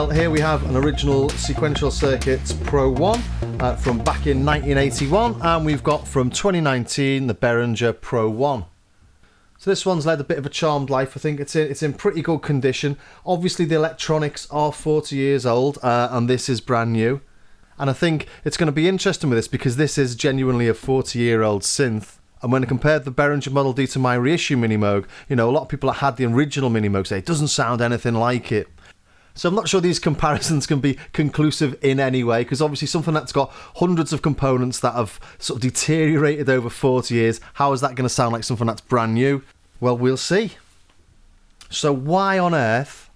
Well, here we have an original Sequential Circuits Pro 1 from back in 1981, and we've got from 2019 the Behringer Pro 1. So this one's led a bit of a charmed life. I think it's in pretty good condition. Obviously the electronics are 40 years old, and this is brand new. And I think it's going to be interesting with this because this is genuinely a 40-year-old synth. And when I compared the Behringer Model D to my reissue Mini Moog, you know, a lot of people that had the original Mini Moog say it doesn't sound anything like it. So I'm not sure these comparisons can be conclusive in any way, because obviously something that's got hundreds of components that have sort of deteriorated over 40 years, how is that going to sound like something that's brand new? Well, we'll see. So why on earth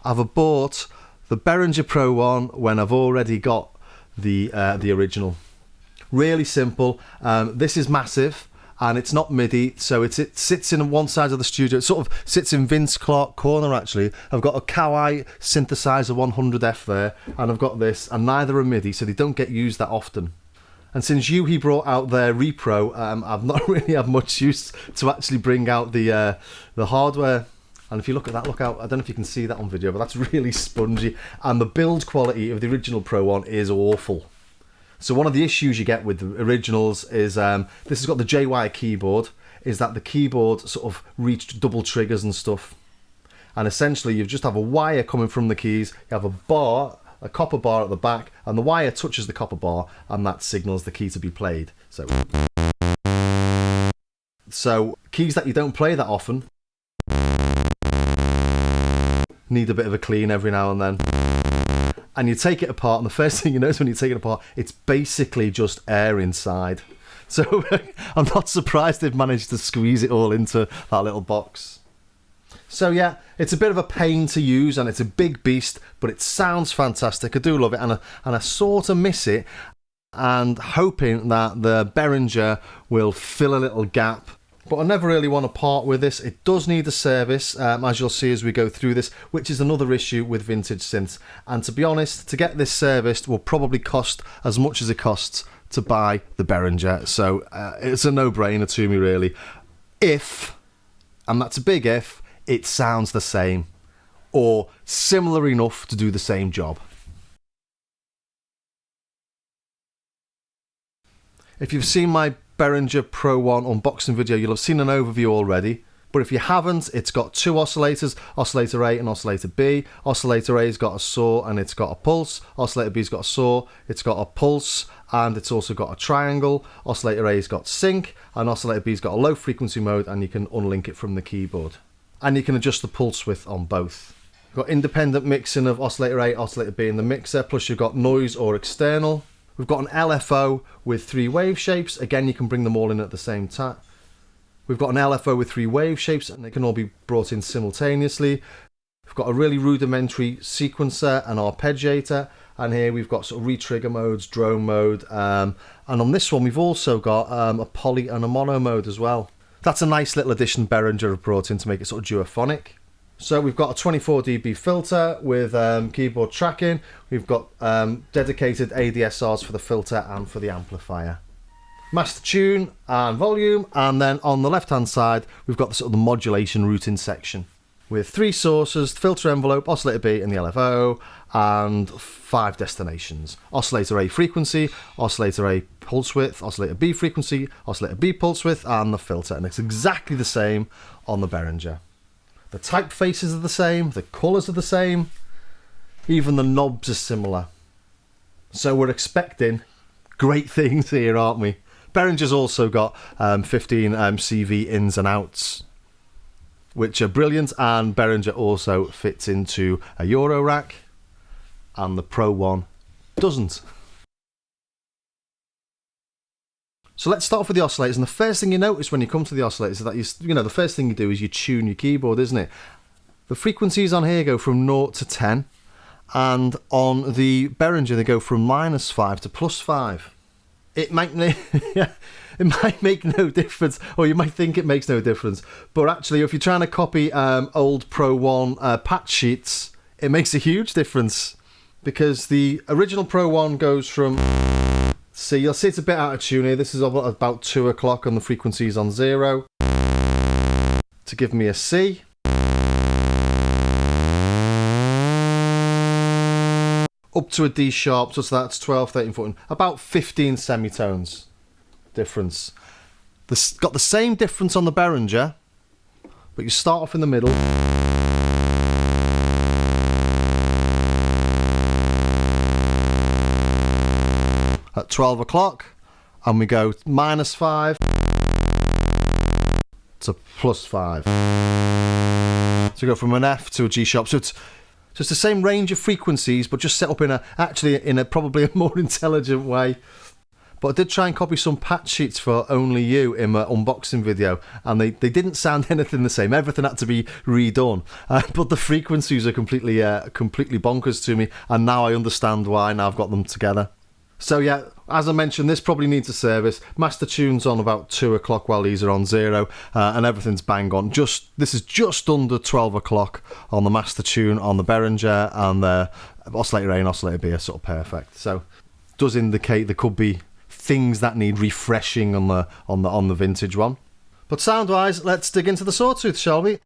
have I bought the Behringer Pro 1 when I've already got the original? Really simple. This is massive. And it's not MIDI, so it sits in one side of the studio. It sort of sits in Vince Clarke corner, actually. I've got a Kawai synthesizer 100F there, and I've got this, and neither are MIDI, so they don't get used that often. And since Uhi brought out their Repro, I've not really had much use to actually bring out the hardware. And if you look at that, look out, I don't know if you can see that on video, but that's really spongy. And the build quality of the original Pro 1 is awful. So one of the issues you get with the originals is, this has got the J-Wire keyboard, is that the keyboard sort of reached double triggers and stuff. And essentially you just have a wire coming from the keys, you have a bar, a copper bar at the back, and the wire touches the copper bar, and that signals the key to be played. So keys that you don't play that often need a bit of a clean every now and then. And you take it apart, and the first thing you notice when you take it apart, it's basically just air inside. So I'm not surprised they've managed to squeeze it all into that little box. So yeah, it's a bit of a pain to use, and it's a big beast, but it sounds fantastic. I do love it, and I sort of miss it, and hoping that the Behringer will fill a little gap. But I never really want to part with this. It does need a service, as you'll see as we go through this, which is another issue with vintage synths. And to be honest, to get this serviced will probably cost as much as it costs to buy the Behringer. So it's a no-brainer to me, really. If, and that's a big if, it sounds the same or similar enough to do the same job. If you've seen my Behringer Pro 1 unboxing video, you'll have seen an overview already, but if you haven't, it's got two oscillators, oscillator A and oscillator B. Oscillator A's got a saw and it's got a pulse, oscillator B's got a saw, it's got a pulse, and it's also got a triangle. Oscillator A's got sync, and oscillator B's got a low frequency mode, and you can unlink it from the keyboard. And you can adjust the pulse width on both. You've got independent mixing of oscillator A, oscillator B in the mixer, plus you've got noise or external. We've got an LFO with 3 wave shapes. Again, you can bring them all in at the same time. We've got an LFO with 3 wave shapes, and they can all be brought in simultaneously. We've got a really rudimentary sequencer and arpeggiator, and here we've got sort of re-trigger modes, drone mode, and on this one we've also got a poly and a mono mode as well. That's a nice little addition Behringer have brought in to make it sort of duophonic. So we've got a 24 dB filter with keyboard tracking. We've got dedicated ADSRs for the filter and for the amplifier. Master tune and volume, and then on the left hand side we've got the sort of the modulation routing section with 3 sources, filter envelope, oscillator B and the LFO, and 5 destinations. Oscillator A frequency, oscillator A pulse width, oscillator B frequency, oscillator B pulse width, and the filter. And it's exactly the same on the Behringer. The typefaces are the same, the colours are the same, even the knobs are similar. So we're expecting great things here, aren't we? Behringer's also got 15 CV ins and outs, which are brilliant, and Behringer also fits into a Euro rack, and the Pro 1 doesn't. So let's start off with the oscillators, and the first thing you notice when you come to the oscillators is that you know the first thing you do is you tune your keyboard, isn't it? The frequencies on here go from 0 to 10, and on the Behringer they go from -5 to +5. It might make no difference, or you might think it makes no difference, but actually if you're trying to copy old Pro 1 patch sheets, it makes a huge difference, because the original Pro 1 goes from, see, you'll see it's a bit out of tune here. This is about 2 o'clock and the frequency's on 0. To give me a C. up to a D sharp, so that's 12, 13, 14, about 15 semitones difference. Got the same difference on the Behringer, but you start off in the middle. At 12 o'clock, and we go -5 to +5. So we go from an F to a G sharp. So it's the same range of frequencies, but just set up in a probably a more intelligent way. But I did try and copy some patch sheets for Only You in my unboxing video, and they didn't sound anything the same. Everything had to be redone. But the frequencies are completely bonkers to me, and now I understand why. Now I've got them together. So yeah, as I mentioned, this probably needs a service. Master tune's on about 2 o'clock while these are on 0, and everything's bang on. This is just under 12 o'clock on the master tune on the Behringer, and the oscillator A and oscillator B are sort of perfect. So it does indicate there could be things that need refreshing on the vintage one. But sound wise, let's dig into the sawtooth, shall we?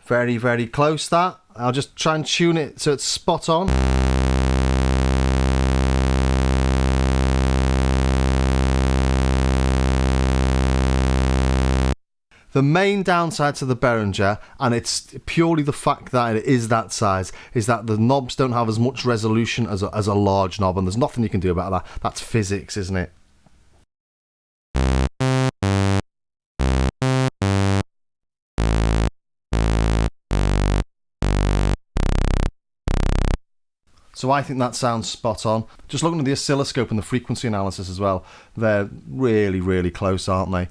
Very, very close that. I'll just try and tune it so it's spot on. The main downside to the Behringer, and it's purely the fact that it is that size, is that the knobs don't have as much resolution as a large knob, and there's nothing you can do about that. That's physics, isn't it? So I think that sounds spot on. Just looking at the oscilloscope and the frequency analysis as well, they're really, really close, aren't they?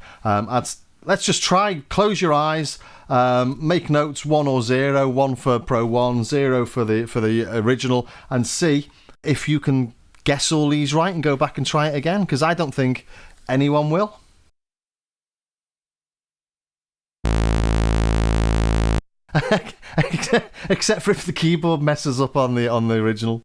Let's just try, close your eyes, make notes 1 or 0, 1 for Pro 1, 0 for the original, and see if you can guess all these right and go back and try it again, because I don't think anyone will. Except for if the keyboard messes up on the original.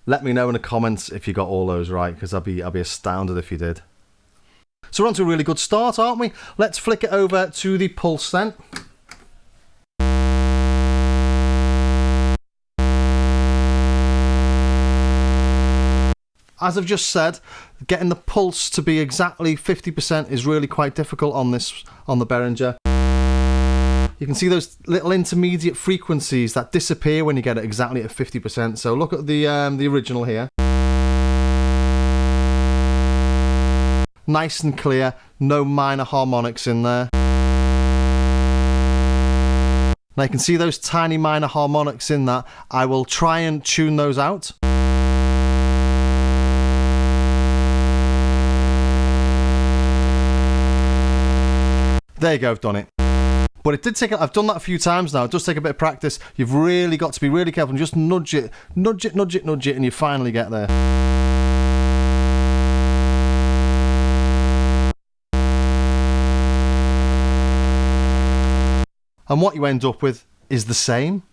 Let me know in the comments if you got all those right, because I'd be astounded if you did. So we're on to a really good start, aren't we? Let's flick it over to the pulse then. As I've just said, getting the pulse to be exactly 50% is really quite difficult on the Behringer. You can see those little intermediate frequencies that disappear when you get it exactly at 50%. So look at the original here. Nice and clear, no minor harmonics in there. Now you can see those tiny minor harmonics in that. I will try and tune those out. There you go, I've done it. But it did take, I've done that a few times now, it does take a bit of practice. You've really got to be really careful and just nudge it, and you finally get there. And what you end up with is the same.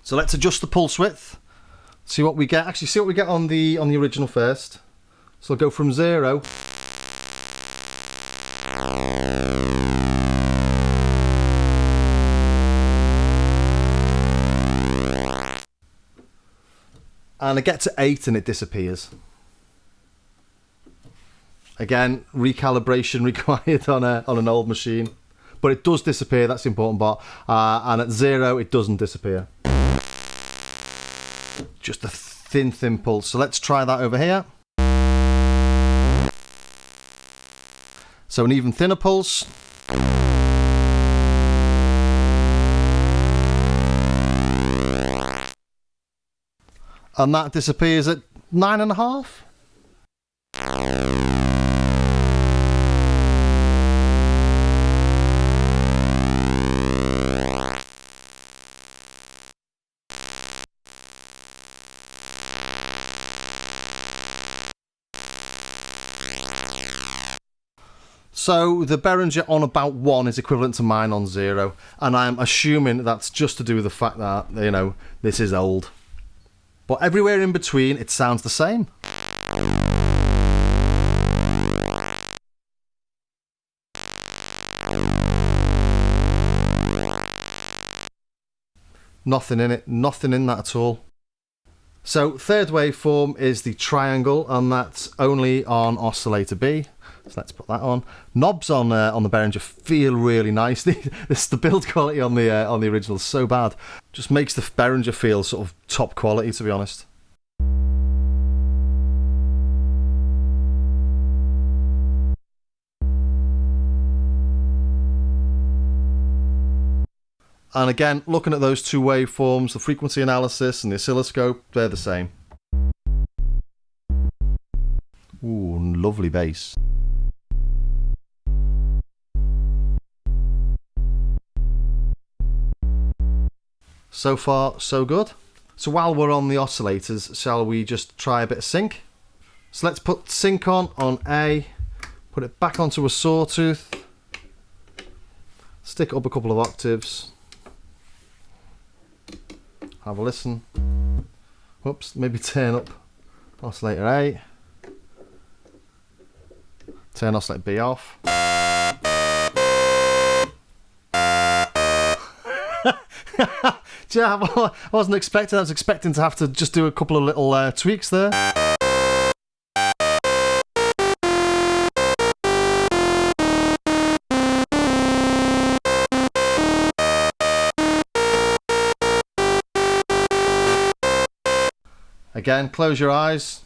So let's adjust the pulse width. See what we get. Actually, see what we get on the original first. So I'll go from 0. And I get to 8 and it disappears. Again, recalibration required on an old machine. But it does disappear, that's the important part. And at 0, it doesn't disappear. Just a thin pulse. So let's try that over here. So an even thinner pulse. And that disappears at 9.5. So the Behringer on about 1 is equivalent to mine on 0, and I'm assuming that's just to do with the fact that, you know, this is old. But everywhere in between, it sounds the same. Nothing in it, nothing in that at all. So third waveform is the triangle, and that's only on oscillator B. So let's put that on. Knobs on the Behringer feel really nice. The build quality on the original is so bad. Just makes the Behringer feel sort of top quality, to be honest. And again, looking at those two waveforms, the frequency analysis and the oscilloscope, they're the same. Ooh, lovely bass. So far, so good. So while we're on the oscillators, shall we just try a bit of sync? So let's put sync on A, put it back onto a sawtooth, stick it up a couple of octaves, have a listen. Whoops, maybe turn up oscillator A, turn oscillator B off. Yeah, I wasn't expecting. I was expecting to have to just do a couple of little tweaks there. Again, close your eyes.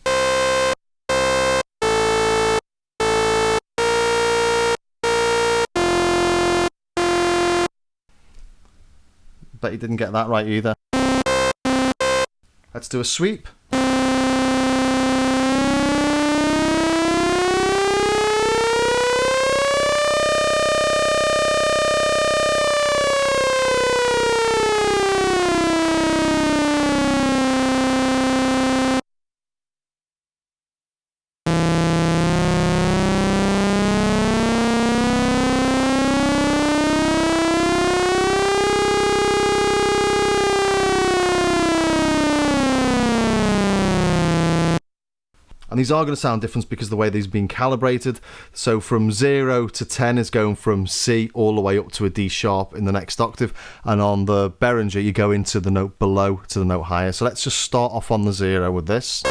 Bet you didn't get that right either. Let's do a sweep. And these are going to sound different because of the way these have been calibrated. So from 0 to 10 is going from C all the way up to a D sharp in the next octave. And on the Behringer, you go into the note below to the note higher. So let's just start off on the 0 with this.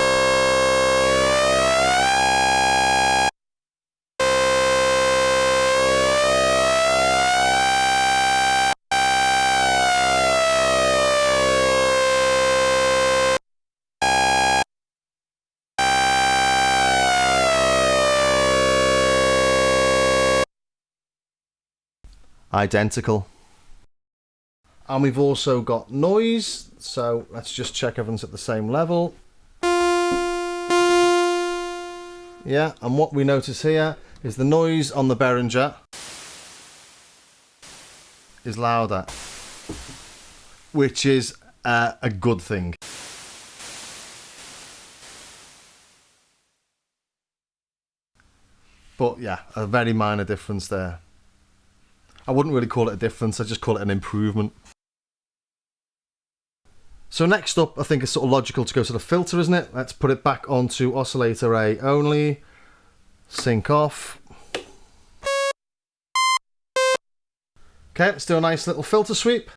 Identical. And we've also got noise, so let's just check everyone's at the same level. Yeah, and what we notice here is the noise on the Behringer is louder, which is a good thing. But yeah, a very minor difference there. I wouldn't really call it a difference, I just call it an improvement. So next up, I think it's sort of logical to go to the filter, isn't it? Let's put it back onto oscillator A only, sync off. Okay, let's do a nice little filter sweep.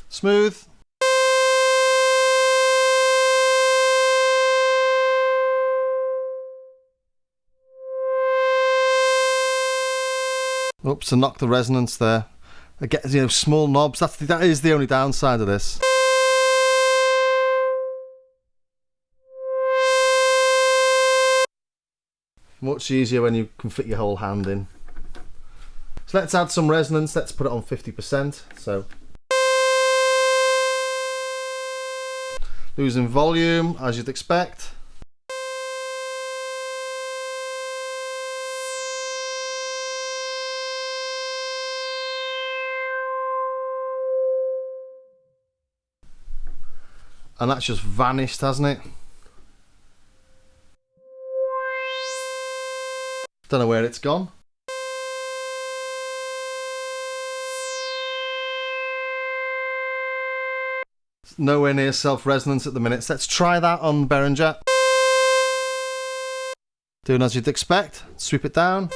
Smooth. Oops, and knock the resonance there. Again, you know, small knobs. That is the only downside of this. Much easier when you can fit your whole hand in. So let's add some resonance. Let's put it on 50%. So losing volume as you'd expect. And that's just vanished, hasn't it? Don't know where it's gone. It's nowhere near self-resonance at the minute. So let's try that on Behringer. Doing as you'd expect. Sweep it down.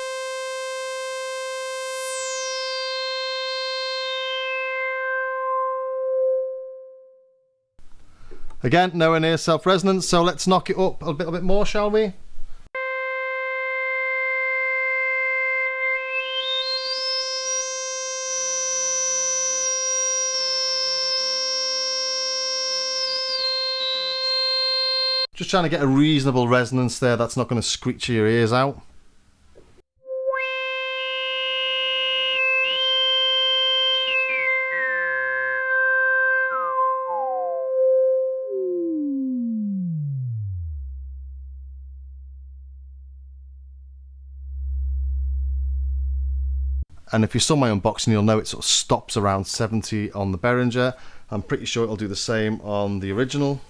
Again, nowhere near self-resonance, so let's knock it up a little bit more, shall we? Just trying to get a reasonable resonance there that's not going to screech your ears out. And if you saw my unboxing, you'll know it sort of stops around 70 on the Behringer. I'm pretty sure it'll do the same on the original.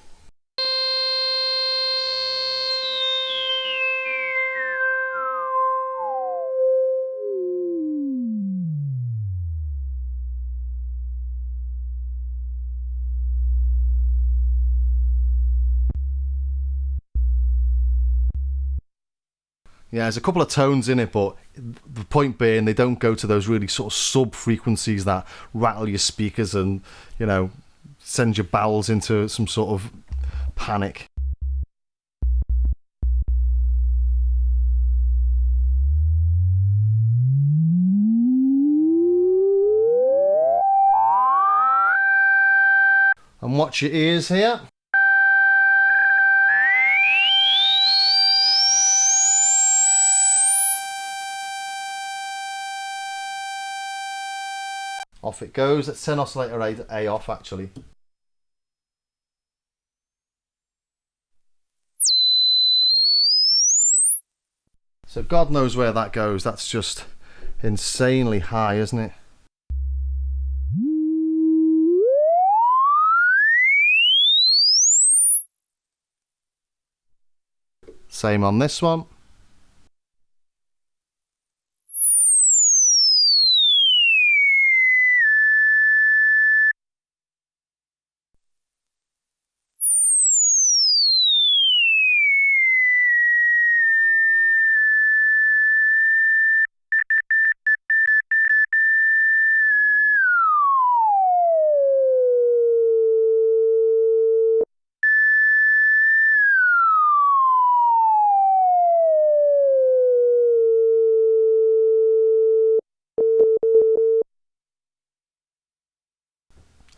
Yeah, there's a couple of tones in it, but the point being they don't go to those really sort of sub-frequencies that rattle your speakers and, you know, send your bowels into some sort of panic. And watch your ears here. Off it goes. Let's turn oscillator A off actually. So God knows where that goes. That's just insanely high, isn't it? Same on this one.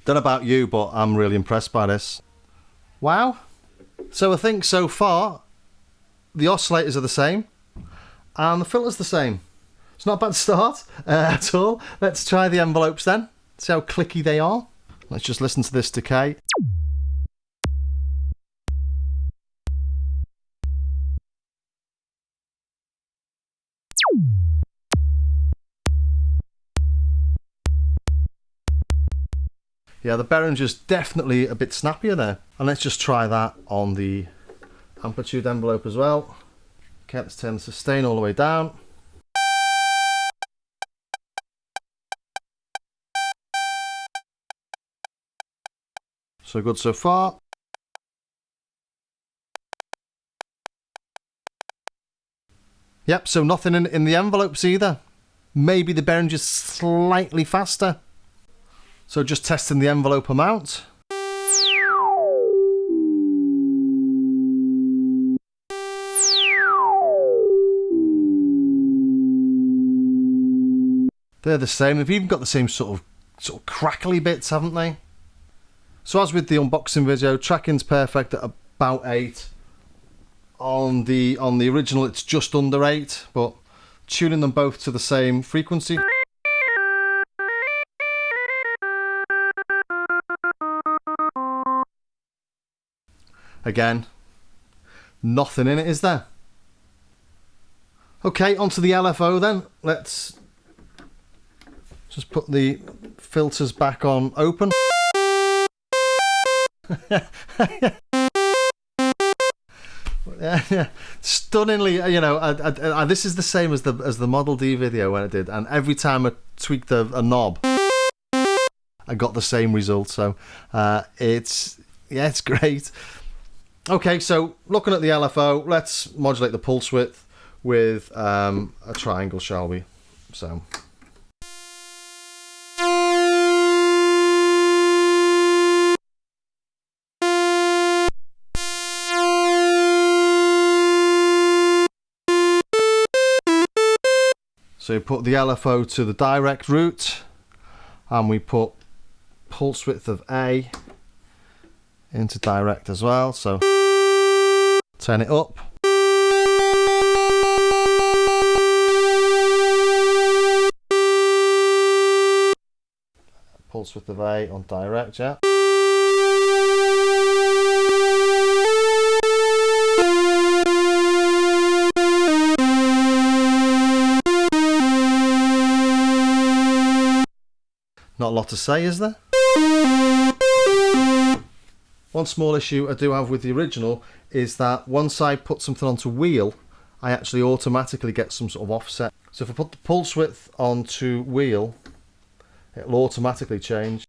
Don't know about you, but I'm really impressed by this. Wow. So I think so far, the oscillators are the same, and the filter's the same. It's not a bad start at all. Let's try the envelopes then. See how clicky they are. Let's just listen to this decay. Yeah, the Behringer's definitely a bit snappier there. And let's just try that on the amplitude envelope as well. Okay, let's turn the sustain all the way down. So good so far. Yep, so nothing in the envelopes either. Maybe the Behringer's slightly faster. So just testing the envelope amount. They're the same. They've even got the same sort of crackly bits, haven't they? So as with the unboxing video, tracking's perfect at about 8. On the original, it's just under 8, but tuning them both to the same frequency. Again, nothing in it, is there? Okay, onto the LFO then. Let's just put the filters back on open. Yeah, stunningly, you know, this is the same as the Model D video when I did, and every time I tweaked a knob, I got the same result. So it's great. Okay, so looking at the LFO, let's modulate the pulse width with a triangle, shall we? So. So you put the LFO to the direct route, and we put pulse width of A into direct as well. So turn it up. Pulse width of A on direct, yeah. Not a lot to say, is there? One small issue I do have with the original is that once I put something onto wheel, I actually automatically get some sort of offset. So if I put the pulse width onto wheel, it'll automatically change.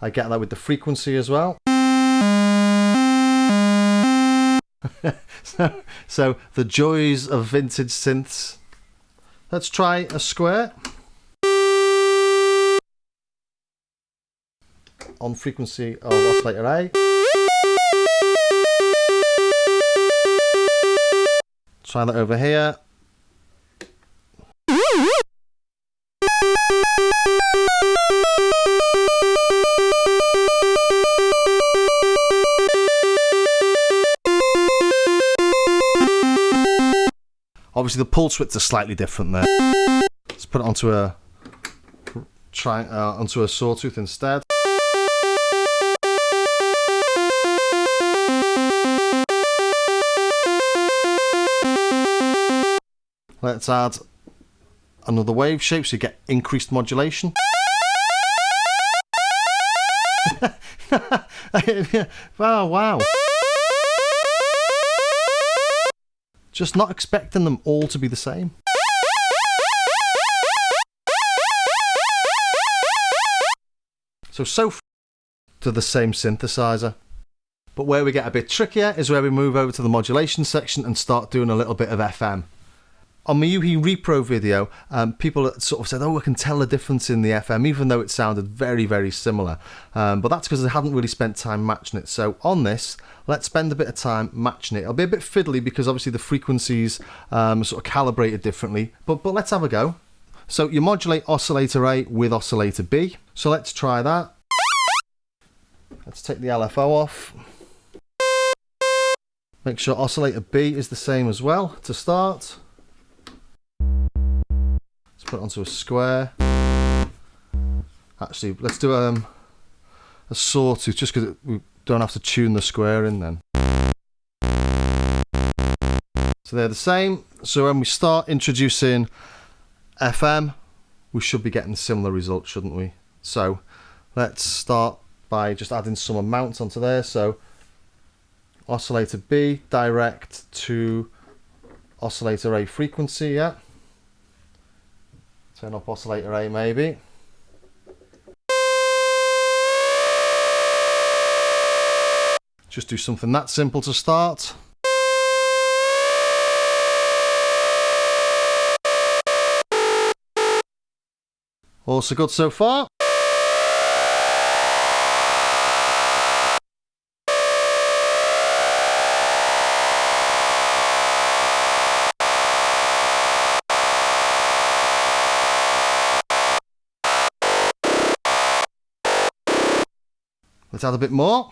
I get that with the frequency as well. So the joys of vintage synths. Let's try a square. On frequency of oscillator A. Try that over here. Obviously the pulse widths are slightly different there. Let's put it onto a sawtooth instead. Let's add another wave shape so you get increased modulation. Oh, wow. Just not expecting them all to be the same. So to the same synthesizer. But where we get a bit trickier is where we move over to the modulation section and start doing a little bit of FM. On my Yuhi Repro video, people sort of said, oh, I can tell the difference in the FM, even though it sounded very, very similar. But that's because I hadn't really spent time matching it. So on this, let's spend a bit of time matching it. It'll be a bit fiddly because obviously the frequencies are sort of calibrated differently. But let's have a go. So you modulate oscillator A with oscillator B. So let's try that. Let's take the LFO off. Make sure oscillator B is the same as well to start. Put it onto a square. Actually, let's do a sawtooth just because we don't have to tune the square in then. So they're the same. So when we start introducing FM, we should be getting similar results, shouldn't we? So let's start by just adding some amounts onto there. So oscillator B direct to oscillator A frequency, yeah. Turn up oscillator A maybe. Just do something that simple to start. Also good so far. Let's add a bit more.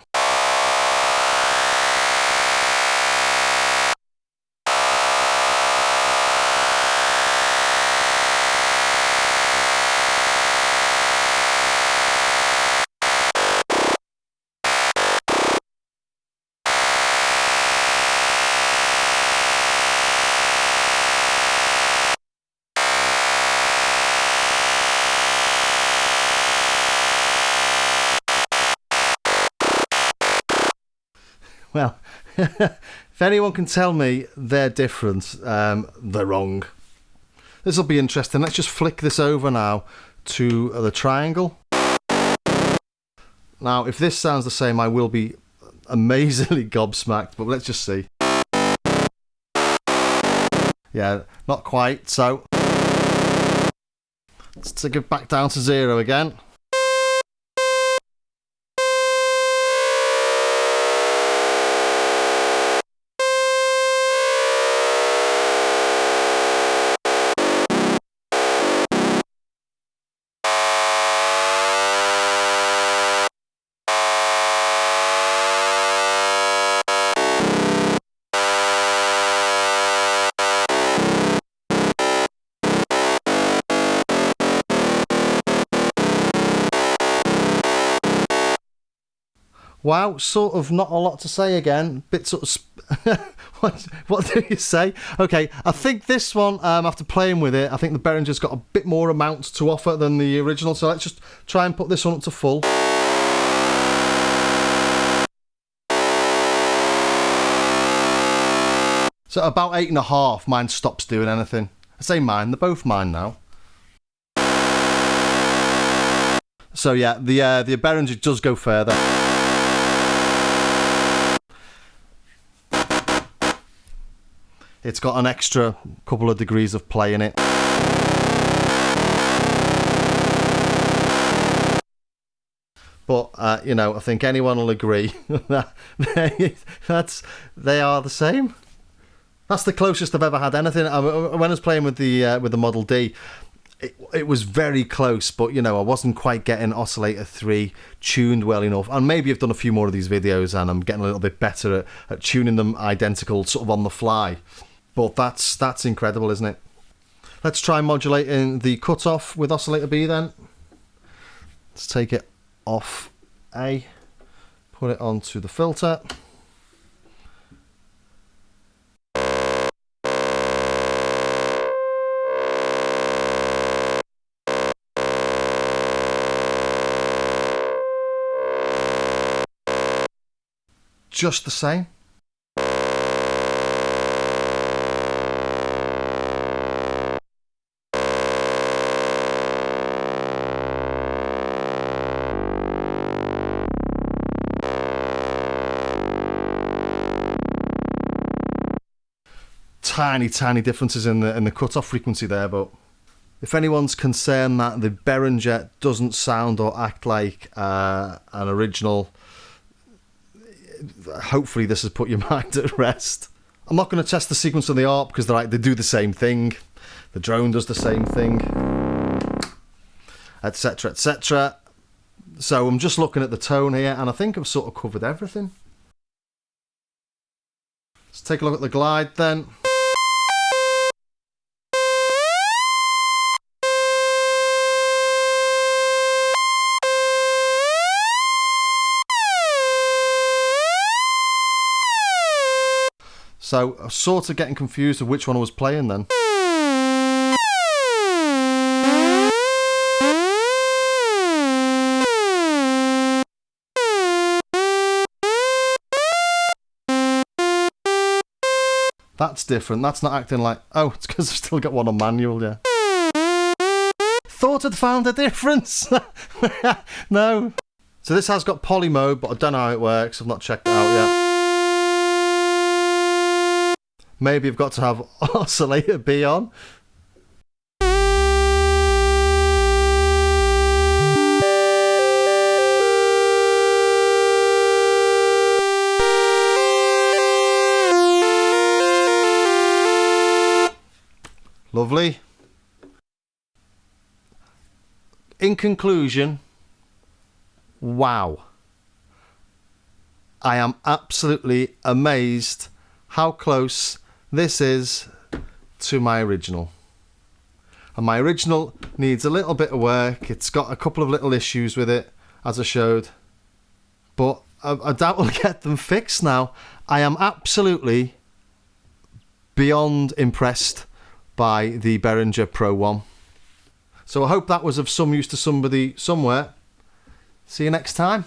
Well, if anyone can tell me they're different, they're wrong. This will be interesting. Let's just flick this over now to the triangle. Now, if this sounds the same, I will be amazingly gobsmacked, but let's just see. Yeah, not quite. So let's take it back down to 0 again. Wow, sort of not a lot to say again. Bit sort of... what do you say? Okay, I think this one, after playing with it, I think the Behringer's got a bit more amount to offer than the original. So let's just try and put this one up to full. So about 8.5, mine stops doing anything. I say mine, they're both mine now. So yeah, the Behringer does go further. It's got an extra couple of degrees of play in it. But, you know, I think anyone will agree that they are the same. That's the closest I've ever had anything. When I was playing with the Model D, it was very close, but, you know, I wasn't quite getting Oscillator 3 tuned well enough. And maybe I've done a few more of these videos and I'm getting a little bit better at tuning them identical sort of on the fly. But that's incredible, isn't it? Let's try modulating the cutoff with Oscillator B then. Let's take it off A, put it onto the filter. Just the same. Tiny differences in the cutoff frequency there, but if anyone's concerned that the Behringer doesn't sound or act like an original, hopefully this has put your mind at rest. I'm not going to test the sequence on the ARP because they do the same thing. The drone does the same thing, etc, etc. So I'm just looking at the tone here and I think I've sort of covered everything. Let's take a look at the glide then. So I was sort of getting confused of which one I was playing then. That's different. That's not acting like... Oh, it's because I've still got one on manual, yeah. Thought I'd found a difference. No. So this has got poly mode, but I don't know how it works. I've not checked it out yet. Maybe I've got to have Oscillator B on. Lovely. In conclusion, wow. I am absolutely amazed how close this is to my original. And my original needs a little bit of work. It's got a couple of little issues with it, as I showed. But I doubt we'll get them fixed now. I am absolutely beyond impressed by the Behringer Pro 1. So I hope that was of some use to somebody somewhere. See you next time.